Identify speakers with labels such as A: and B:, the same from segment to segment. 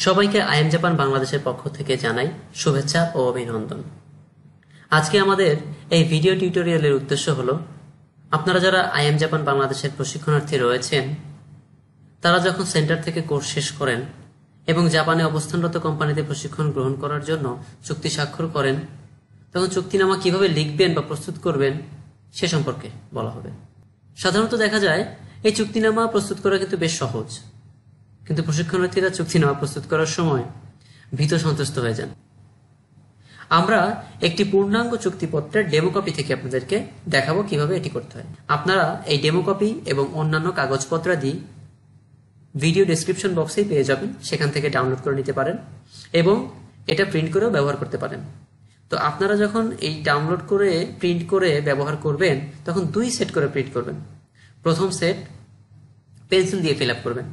A: সবাইকে IM Japan বাংলাদেশের পক্ষ থেকে জানাই শুভেচ্ছা ও অভিনন্দন। আজকে আমাদের এই ভিডিও টিউটোরিয়ালের উদ্দেশ্য হলো আপনারা যারা আইএম জাপান বাংলাদেশের প্রশিক্ষণার্থী রয়েছেন তারা যখন সেন্টার থেকে কোর্স শেষ করেন এবং জাপানে অবস্থানরত কোম্পানিতে প্রশিক্ষণ গ্রহণ করার জন্য চুক্তি স্বাক্ষর করেন তখন চুক্তিনামা কিভাবে লিখবেন বা প্রস্তুত করবেন সে সম্পর্কে বলা হবে। সাধারণত দেখা যায় এই চুক্তিনামা প্রস্তুত করা কিন্তু বেশ সহজ, কিন্তু প্রশিক্ষণার্থীরা চুক্তিনামা প্রস্তুত করার সময় ভীত সন্ত্রস্ত হয়ে যান। আমরা একটি পূর্ণাঙ্গ চুক্তিপত্রের ডেমো কপি থেকে আপনাদেরকে দেখাবো কিভাবে এটি করতে হয়। আপনারা এই ডেমো কপি এবং অন্যান্য কাগজপত্রাদি ভিডিও ডেসক্রিপশন বক্সেই পেয়ে যাবেন, সেখান থেকে ডাউনলোড করে নিতে পারেন এবং এটা প্রিন্ট করেও ব্যবহার করতে পারেন। তো আপনারা যখন এই ডাউনলোড করে প্রিন্ট করে ব্যবহার করবেন তখন 2 সেট করে প্রিন্ট করবেন। প্রথম সেট পেন্সিল দিয়ে ফিল আপ করবেন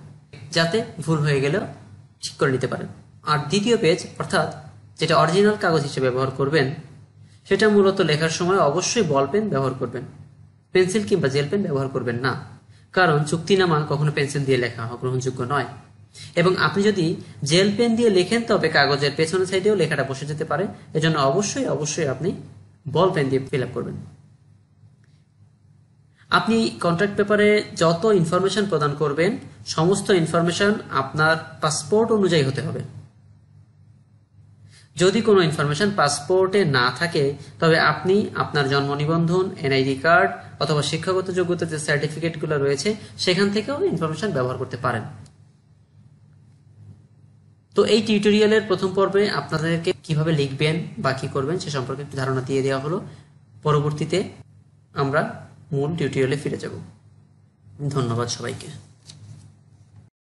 A: যাতে ভুল হয়ে গেলেও ঠিক করে নিতে পারেন। আর দ্বিতীয় পেজ অর্থাৎ যেটা অরিজিনাল কাগজ হিসেবে ব্যবহার করবেন সেটা মূলত লেখার সময় অবশ্যই বল পেন ব্যবহার করবেন, পেন্সিল কিংবা জেল পেন ব্যবহার করবেন না, কারণ চুক্তিনামা কখনো পেন্সিল দিয়ে লেখা গ্রহণযোগ্য নয়। এবং আপনি যদি জেল পেন দিয়ে লেখেন তবে কাগজের পেছনের সাইডেও লেখাটা বসে যেতে পারে, এজন্য অবশ্যই আপনি বল পেন দিয়ে ফিল আপ করবেন। আপনি কন্ট্রাক্ট পেপারে যত ইনফরমেশন প্রদান করবেন সমস্ত ইনফরমেশন আপনার পাসপোর্ট অনুযায়ী হতে হবে। যদি কোনো ইনফরমেশন পাসপোর্টে না থাকে তবে আপনি আপনার জন্ম নিবন্ধন, এনআইডি কার্ড অথবা শিক্ষাগত যোগ্যতার যে সার্টিফিকেটগুলো রয়েছে সেখান থেকেও ইনফরমেশন ব্যবহার করতে পারেন। তো এই টিউটোরিয়ালের প্রথম পর্বে আপনাদেরকে কিভাবে লিখবেন বা কি করবেন সে সম্পর্কে একটু ধারণা দিয়ে দেওয়া হলো। পরবর্তীতে আমরা মূল টিউটোরিয়ালে ফিরে যাব। ধন্যবাদ সবাইকে।